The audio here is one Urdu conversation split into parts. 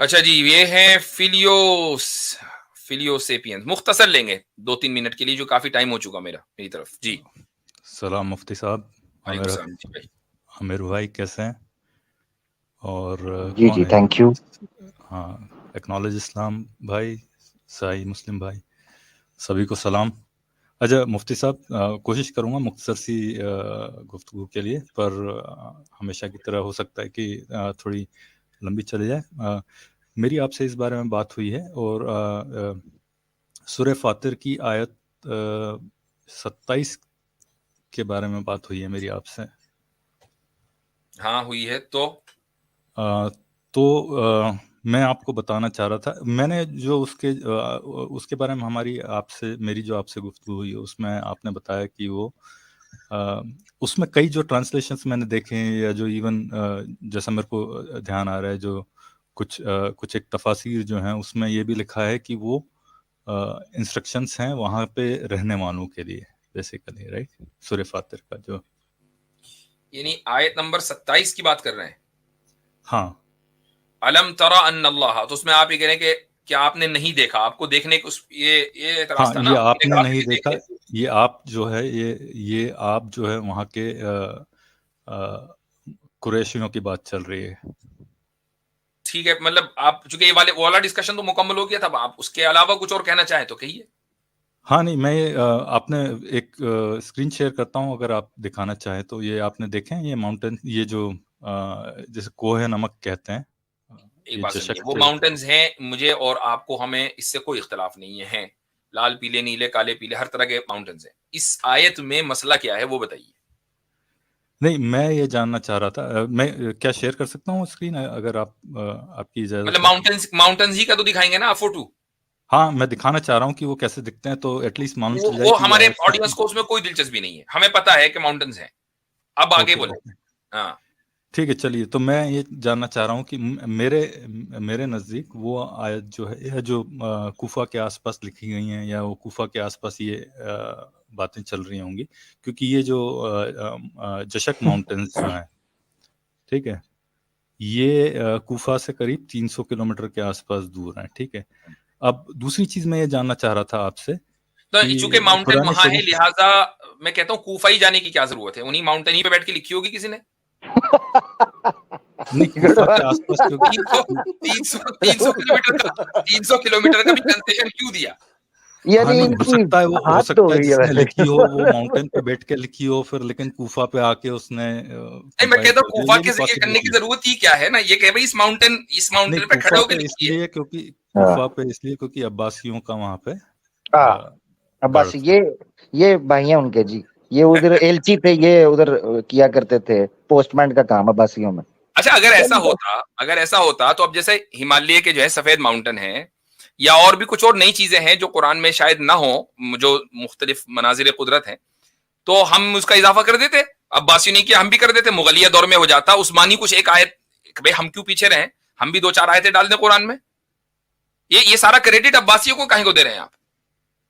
اچھا جی، یہ ہیں فیلیو سیپینز. مختصر لیں گے 2-3 منٹ کے لیے، جو کافی ٹائم ہو چکا میری طرف. جی سلام مفتی صاحب. وعلیکم السلام جی بھائی. عامر بھائی کیسے ہیں؟ اور جی کون جی ہے؟ Thank you. ہاں، ایکنالج اسلام بھائی، سائی مسلم بھائی، سبھی کو سلام. اچھا مفتی صاحب، کوشش کروں گا مختصر سی گفتگو کے لیے، پر ہمیشہ کی طرح ہو سکتا ہے کہ تھوڑی لمبی چلی جائے. میری آپ سے اس بارے میں بات ہوئی ہے، اور سورہ فاطر کی آیت 27 کے بارے میں بات ہوئی ہے میری آپ سے. ہاں ہوئی ہے. تو میں آپ کو بتانا چاہ رہا تھا، میں نے جو اس کے بارے میں میری جو آپ سے گفتگو ہوئی، اس میں آپ نے بتایا کہ وہ اس میں کئی جو ٹرانسلیشنز میں نے دیکھے ہیں، یا جو ایون جیسا میرے کو دھیان آ رہا ہے، جو کچھ ایک تفاسیر جو ہیں، اس میں یہ بھی لکھا ہے کہ وہ انسٹرکشنز ہیں وہاں پہ رہنے والوں کے لیے بیسیکلی، رائٹ؟ سورہ فاطر کا جو یعنی آیت نمبر 27 کی بات کر رہے ہیں. ہاں، علم ترى ان اللہ، تو اس میں آپ یہ کہہ رہے ہیں کہ کیا آپ نے نہیں دیکھا؟ آپ کو دیکھنے کو یہ اعتراض ہاں، تھا نا. یہ آپ نے آپ نہیں بھی دیکھا، دیکھے. یہ آپ جو ہے یہ آپ جو ہے وہاں کے قریشیوں کی بات چل رہی ہے. ٹھیک ہے، مطلب آپ چونکہ یہ وہ والا ڈسکشن تو مکمل ہو گیا تھا، آپ اس کے علاوہ کچھ اور کہنا چاہیں تو کہیے. ہاں نہیں، میں آپ نے ایک اسکرین شیئر کرتا ہوں، اگر آپ دکھانا چاہیں تو. یہ آپ نے دیکھیں، یہ ماؤنٹین، یہ جو جیسے کوہ نمک کہتے ہیں، ایک یہ بات سنیے، جشک وہ کے ماؤنٹینز ہیں، مجھے اور آپ کو، ہمیں اس سے کوئی اختلاف نہیں ہے، ہیں لال پیلے نیلے کالے پیلے ہر طرح کے ماؤنٹینز ہیں. اس آیت میں مسئلہ کیا ہے وہ بتائیے. نہیں، میں یہ جاننا چاہ رہا تھا، میں کیا شیئر کر سکتا ہوں اسکرین اگر آپ کی اجازت مطلب ہے؟ ماؤنٹینز ہی کا تو دکھائیں گے نا فوٹو. ہاں، میں دکھانا چاہ رہا ہوں کہ وہ کیسے دکھتے ہیں، تو ایٹ لیسٹ معلوم چل جائے وہ کہ یہ ہمارے آیت آڈینس کو اس میں کوئی دلچسپی نہیں ہے، ہمیں پتا ہے کہ ماؤنٹینز ہیں. اب آگے بولیں. اوکے، ہاں ٹھیک ہے. چلیے، تو میں یہ جاننا چاہ رہا ہوں کہ میرے نزدیک وہ آیت جو ہے، جو کوفہ کے آس پاس لکھی گئی ہیں، یا وہ کوفہ کے آس پاس یہ باتیں چل رہی ہوں گی، کیونکہ یہ جو جشک ماؤنٹینز جو ہیں، ٹھیک ہے، یہ کوفہ سے قریب 300 کلومیٹر کے آس پاس دور ہیں، ٹھیک ہے. اب دوسری چیز میں یہ جاننا چاہ رہا تھا آپ سے تو کہ چونکہ ماؤنٹین قرآن وہاں ہے، شریف لہٰذا میں کہتا ہوں کوفہ ہی جانے کی کیا ضرورت ہے؟ انہیں ماؤنٹین ہی پہ بیٹھ کے لکھی ہوگی کسی نے. نہیں، کوفہ کے آس پاس تین سو کلومیٹر کا بھی کنسیشن کیوں دیا؟ ہاں یعنی نہیں، ان ہو کی سکتا ہے ہاتھ تو گئی ہے جس نے ویسے. لکھی ہو وہ ماؤنٹین پہ بیٹھ کے لکھی ہو، پھر لیکن کوفہ پہ آ کے اس نے نہیں، میں کمپائل کہتا ہوں کر دیا، کوفہ یہ بھی کے ذریعے کرنے کی پاسبلٹی. ضرورت ہی کیا ہے نا. یہ کہ بھائی اس نہیں، ماؤنٹین پہ کھڑے کوفہ ہو کے پہ اس لکھیے. لیے کیونکہ ہاں عباسیوں کا وہاں پہ بس گڑھ تھا. یہ بھائی ہیں ان کے جی، یہ ادھر ایلچی تھے، یہ ادھر کیا کرتے تھے پوسٹ مین کا کام عباسیوں میں. اچھا اگر ایسا ہوتا تو اب جیسے ہمالیہ کے جو ہے سفید ماؤنٹین ہیں، یا اور بھی کچھ اور نئی چیزیں ہیں جو قرآن میں شاید نہ ہوں، جو مختلف مناظر قدرت ہیں، تو ہم اس کا اضافہ کر دیتے. عباسی نے کیا، ہم بھی کر دیتے. مغلیہ دور میں ہو جاتا عثمانی کچھ ایک آیت، بھائی ہم کیوں پیچھے رہیں، ہم بھی 2-4 آیتیں ڈال دیں قرآن میں. یہ سارا کریڈٹ عباسیوں کو کہیں کو دے رہے ہیں آپ؟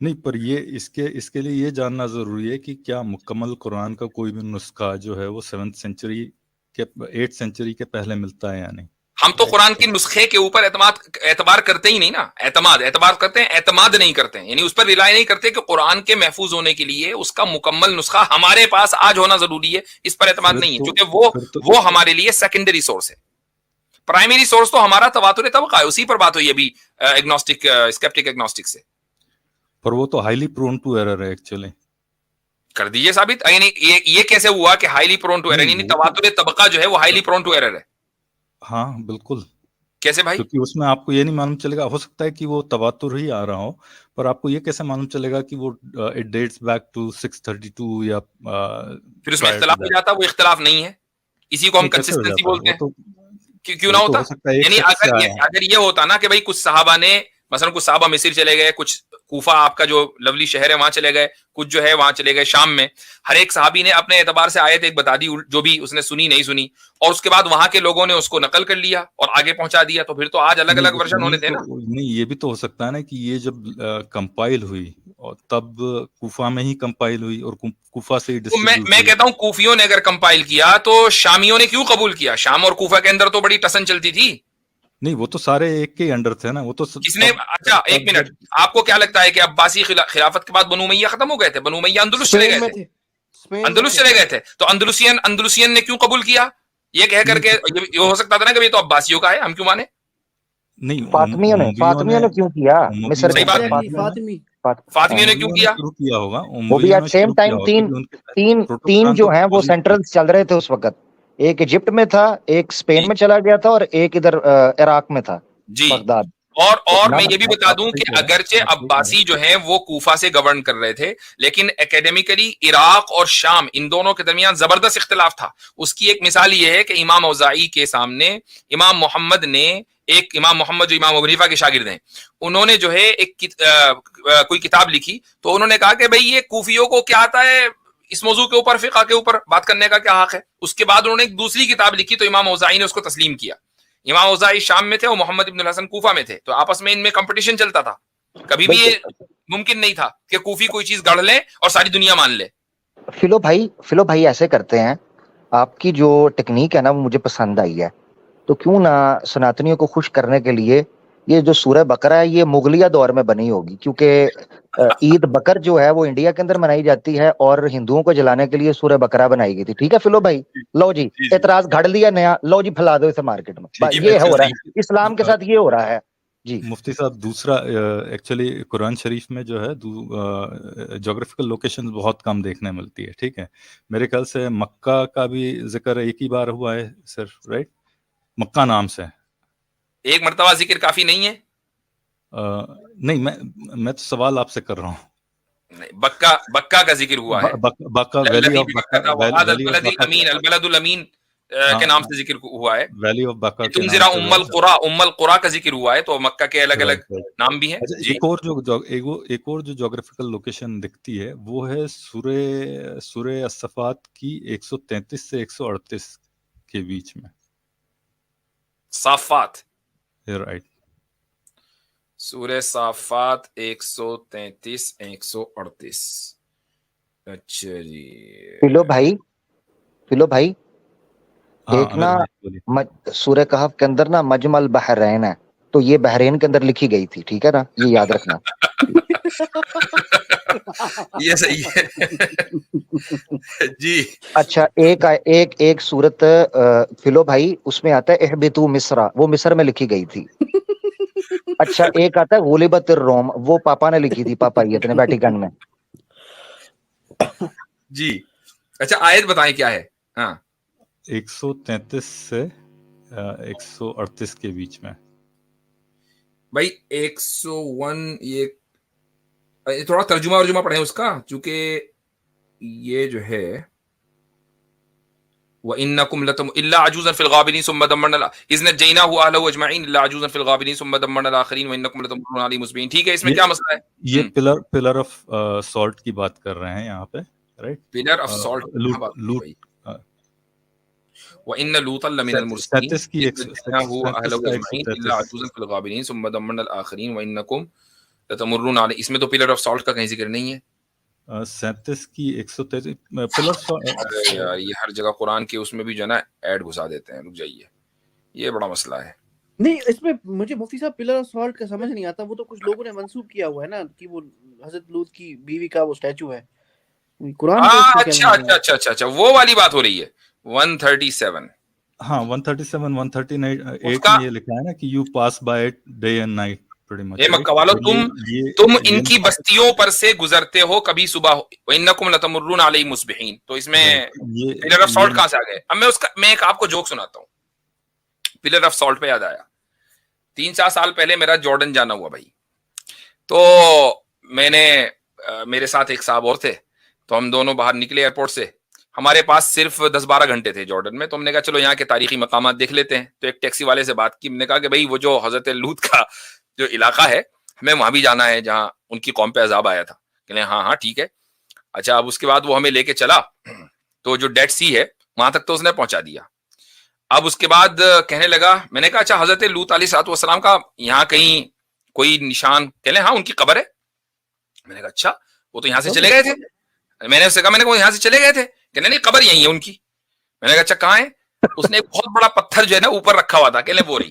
نہیں، پر یہ اس کے لیے یہ جاننا ضروری ہے کہ کیا مکمل قرآن کا کوئی بھی نسخہ جو ہے وہ 7th سینچری کے 8th سینچری کے پہلے ملتا ہے یا نہیں. ہم تو قرآن کے نسخے کے اوپر اعتبار کرتے ہی نہیں نا. اعتبار کرتے ہیں، اعتماد نہیں کرتے ہیں. یعنی اس پر ریلائی نہیں کرتے کہ قرآن کے محفوظ ہونے کے لیے اس کا مکمل نسخہ ہمارے پاس آج ہونا ضروری ہے. اس پر اعتماد نہیں ہے، کیونکہ وہ ہمارے لیے سیکنڈری سورس ہے. پرائمری سورس تو ہمارا تواتر طبقہ ہے. اسی پر بات ہوئی ابھی اسکیپٹک ایگنوسٹک سے. پر وہ تو ہائیلی پرون ٹو ایرر ہے ایکچولی. کر دیجئے ثابت. یعنی یہ کیسے ہوا کہ ہائیلی پرون ٹو ایرر؟ یعنی تواتر طبقہ جو ہے وہ ہائیلی پرون ٹو ایرر ہے. ہاں بالکل. کیسے بھائی؟ کیونکہ اس میں آپ کو یہ نہیں معلوم چلے گا، ہو سکتا ہے کہ وہ تواتر ہی آ رہا ہو، پر آپ کو یہ کیسے معلوم چلے گا کہ وہ اٹ ڈیٹس بیک ٹو 632 یا پھر اس میں اختلاف ہو جاتا. وہ اختلاف نہیں ہے، اسی کو ہم کیسے ہو کنسسٹنسی جاتا بولتے ہیں. کیوں نہ وہ تو ہوتا؟ ہو سکتا ہے ایک یعنی شخص سے آیا ہو. اگر یہ ہوتا نا کہ بھائی کچھ صحابہ نے، مثلا کچھ صحابہ مصر چلے گئے، کچھ کوفہ آپ کا جو لولی شہر ہے وہاں چلے گئے، کچھ جو ہے وہاں چلے گئے شام میں. ہر ایک صحابی نے اپنے اعتبار سے آیت ایک بتا دی، جو بھی اس نے سنی نہیں سنی، اور اس کے بعد وہاں کے لوگوں نے اس کو نقل کر لیا اور آگے پہنچا دیا. تو پھر تو آج الگ الگ ورژن ہونے تھے نا. نہیں، یہ بھی تو ہو سکتا ہے نا کہ یہ جب کمپائل ہوئی اور تب کوفہ میں ہی کمپائل ہوئی اور کوفہ سے ہی ڈسٹریبیوٹ میں ہوئی. کہتا ہوں کوفیوں نے اگر کمپائل کیا تو شامیوں نے کیوں قبول کیا؟ شام اور کوفہ کے اندر تو بڑی ٹسن چلتی تھی. نہیں وہ تو سارے ایک کے انڈر تھے نا, وہ تو کس نے, اچھا ایک منٹ, آپ کو کیا لگتا ہے کہ عباسی خلافت کے بعد بنو امیہ ختم ہو گئے تھے؟ بنو امیہ اندلس چلے گئے تھے, اندلس چلے گئے تھے, تو اندلسین نے کیوں قبول کیا یہ کہہ کر کے؟ یہ ہو سکتا تھا نا کہ یہ تو عباسیوں کا ہے, ہم کیوں مانے؟ نہیں, فاطمیوں نے کیوں کیا مصر صحیح بات, فاطمیوں نے کیوں کیا؟ شروع کیا ہوگا, وہ بھی ایٹ سیم ٹائم تین جو ہیں وہ سینٹرل چل رہے تھے اس وقت, ایک ایجپٹ میں تھا, ایک اسپین میں چلا گیا تھا, اور ایک ادھر عراق میں تھا, جی. بغداد. اور میں یہ بھی بتا دوں کہ اگرچہ عباسی جو ہیں وہ کوفہ سے گورن کر رہے تھے, لیکن اکیڈیمکلی عراق اور شام ان دونوں کے درمیان زبردست اختلاف تھا. اس کی ایک مثال یہ ہے کہ امام اوزاعی کے سامنے امام محمد نے امام محمد جو امام ابو حنیفہ کے شاگرد ہیں, انہوں نے جو ہے ایک کوئی کتاب لکھی, تو انہوں نے کہا کہ بھئی یہ کوفیوں کو کیا آتا ہے اس موضوع کے اوپر, فقہ کے اوپر بات کرنے کا کیا حق ہے؟ اس کے بعد انہوں نے ایک دوسری کتاب لکھی, تو امام اوزاعی نے اس کو تسلیم کیا. امام اوزاعی شام میں تھے اور محمد ابن الحسن کوفہ میں تھے, تو آپس میں ان میں کمپٹیشن چلتا تھا. کبھی بھی یہ ممکن نہیں تھا کہ کوفی کوئی چیز گڑھ لے اور ساری دنیا مان لے. فلو بھائی ایسے کرتے ہیں, آپ کی جو ٹیکنیک ہے نا وہ مجھے پسند آئی ہے, تو کیوں نہ سناتنیوں کو خوش کرنے کے لیے یہ جو سورہ بقرہ ہے یہ مغلیہ دور میں بنی ہوگی, کیونکہ عید بکر جو ہے وہ انڈیا کے اندر منائی جاتی ہے اور ہندوؤں کو جلانے کے لیے سورہ بقرہ بنائی گئی تھی. ٹھیک ہے فلو بھائی, لو جی اعتراض گھڑ لیا نیا, لو جی پھیلا دو اسے مارکیٹ میں, یہ ہو رہا ہے اسلام کے ساتھ, یہ ہو رہا ہے. جی مفتی صاحب, دوسرا ایکچولی قرآن شریف میں جو ہے جغرافیکل لوکیشن بہت کم دیکھنے ملتی ہے. ٹھیک ہے, میرے خیال سے مکہ کا بھی ذکر ایک ہی بار ہوا ہے صرف, رائٹ؟ مکہ نام سے ایک مرتبہ ذکر کافی نہیں ہے؟ نہیں, میں تو سوال آپ سے کر رہا ہوں. بکہ کا ذکر ہوا ہے, بکہ ویلی آف البلد الامین کے نام سے ذکر ہوا ہے, ویلی آف بکہ کے تنذرا ام القرى کا ذکر ہوا ہے, تو مکہ کے الگ الگ نام بھی ہیں. ایک اور جو جغرافیکل لوکیشن دکھتی ہے وہ ہے سورہ الصفات کی 133 سے 138 کے بیچ میں. صافات, رائٹ, سورہ صافات 133 138. اچھا جی فلو بھائی ایک نا سورہ کہف کے اندر نا مجمع البحرین ہے, تو یہ بحرین کے اندر لکھی گئی تھی. ٹھیک ہے نا, یہ یاد رکھنا. یہ صحیح ہے جی. اچھا ایک سورت فلو بھائی اس میں آتا ہے اہبطوا مصر, وہ مصر میں لکھی گئی تھی. اچھا ایک آتا ہے غلبت الروم, وہ پاپا نے لکھی تھی, پاپائیت نے ویٹیکن میں. جی اچھا آیت بتائیں کیا ہے. ہاں 133 سے 138 کے بیچ میں بھائی. 101 یہ تھوڑا ترجمہ پڑھیں اس کا, چونکہ یہ جو ہے وَإِنَّكُمْ لَتَمُ إِلَّا عَجُوزًا فِي الْغَابِرِينَ ثُمَّ دَمَّرْنَا إِذْ نَجَّيْنَاهُ وَأَهْلَهُ أَجْمَعِينَ إِلَّا عَجُوزًا فِي الْغَابِرِينَ ثُمَّ دَمَّرْنَا الْآخَرِينَ وَإِنَّكُمْ لَتَمُرُّونَ عَلَيْهِمْ مُصْبِحِينَ. ٹھیک ہے, اس میں کیا مسئلہ ہے؟ یہ پلر آف سالٹ کی بات کر رہے ہیں یہاں پہ, رائٹ؟ پلر آف سالٹ وَإِنَّ لُوطًا لَمِنَ الْمُرْسَلِينَ إِذْ نَجَّيْنَاهُ وَأَهْلَهُ أَجْمَعِينَ إِلَّا عَجُوزًا فِي الْغَابِرِينَ ثُمَّ دَمَّرْنَا الْآخَرِينَ وَإِنَّكُمْ لَتَمُرُّونَ عَلَيْهِمْ. اس میں تو پلر آف سالٹ کا کہیں ذکر نہیں ہے. 37 کی 133 پلر یار یہ ہر جگہ قرآن کے اس میں بھی جو ہے نا ایڈ گھسا دیتے ہیں. رک جائیے, یہ بڑا مسئلہ ہے. نہیں اس میں مجھے مفتی صاحب پلر آف سالٹ کا سمجھ نہیں آتا. وہ تو کچھ لوگوں نے منسوب کیا ہوا ہے نا کہ وہ حضرت لوط کی بیوی کا وہ اسٹیچو ہے قرآن. اچھا وہ والی بات ہو رہی ہے. 137 ہاں 137 138 میں یہ لکھا ہے نا کہ you pass by it day and night. Mecca والو تم ان کی بستیوں پر سے گزرتے ہو کبھی صبح ہو. وَإِنَّكُمْ لَتَمُرُّونَ عَلَيْهِمْ مُصْبِحِينَ. تو اس میں پلر آف سالٹ کہاں سے آ گئے؟ اب میں ایک آپ کو جوک سناتا ہوں. پلر آف سالٹ پہ یاد آیا, 3-4 سال پہلے میرا جارڈن جانا ہوا بھائی. تو میں نے میرے ساتھ ایک صاحب اور تھے, تو ہم دونوں باہر نکلے ایئرپورٹ سے. ہمارے پاس صرف 10-12 گھنٹے تھے جارڈن میں. تو ہم نے کہا چلو یہاں کے تاریخی مقامات دیکھ لیتے ہیں. تو ایک ٹیکسی والے سے بات کی, ہم نے کہا کہ بھائی وہ جو حضرت لوط کا جو علاقہ ہے ہمیں وہاں بھی جانا ہے جہاں ان کی قوم پہ عذاب آیا تھا. کہ ہاں ٹھیک ہے. اچھا اب اس کے بعد وہ ہمیں لے کے چلا, تو جو ڈیڈ سی ہے وہاں تک تو اس نے پہنچا دیا. اب اس کے بعد کہنے لگا, میں نے کہا اچھا حضرت لوط علیہ الصلوۃ والسلام کا یہاں کہیں کوئی نشان؟ کہ لیں ہاں ان کی قبر ہے. میں نے کہا اچھا وہ تو یہاں سے چلے گئے تھے. میں نے اس سے کہا, میں نے کہا یہاں سے چلے گئے تھے. کہ نہیں قبر یہی ہے ان کی. میں نے کہا اچھا کہاں ہے؟ اس نے ایک بہت بڑا پتھر جو ہے نا اوپر رکھا ہوا تھا. کہ لیں وہ رہی.